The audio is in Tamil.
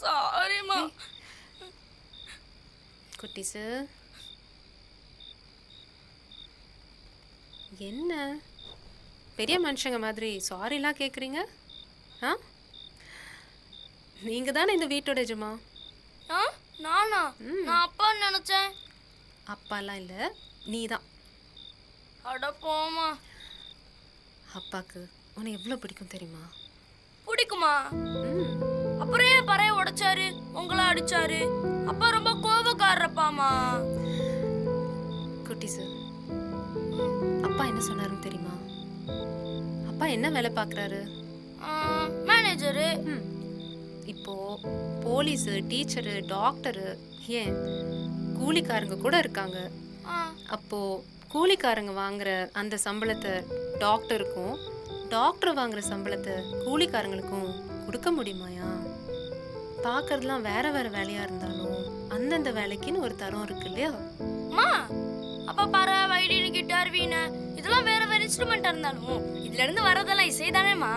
சாரிம்மா. குட்டிஸு என்ன பெரிய மனுஷங்க மாதிரி சாரிலாம் கேட்குறீங்க? ஆ நீங்கள் தானே இந்த வீட்டோட எஜமா? ஆ நானா? நான் அப்பான்னு நினைச்சேன். அப்பாலாம் இல்லை, நீ தான். அட போமா. அப்பாக்கு உன்னை எவ்வளோ பிடிக்கும் தெரியுமா? பிடிக்குமா? அப்புறம் ஏன் பறைய உடைச்சாரு, உங்களை அடிச்சாரு? அப்பா ரொம்ப கோபக்காரப்பாமா. குட்டிஸு அப்பா என்ன சொன்னாருன்னு தெரியுமா? அப்பா என்ன வேலை பார்க்குறாரு? மேனேஜரு. இப்போ போலீஸு, டீச்சரு, டாக்டரு, ஏன் கூலிக்காரங்க கூட இருக்காங்க. அப்போ கூலிக்காரங்க வாங்குற அந்த சம்பளத்தை டாக்டருக்கும், டாக்டர் வாங்குற சம்பளத்தை கூலிக்காரங்களுக்கும் கொடுக்க முடியுமாயா? பார்க்கறதுலாம் வேற வேற வேலையா இருந்தாலும் அந்தந்த வேலைக்குன்னு ஒரு தரம் இருக்கு இல்லையா? அப்ப பற, வைலின், கிட்டார், வீணை இதெல்லாம் வேற வேற இன்ஸ்ட்ருமெண்டா இருந்தாலும் இதுல இருந்து வரதெல்லாம் இசை தானேமா?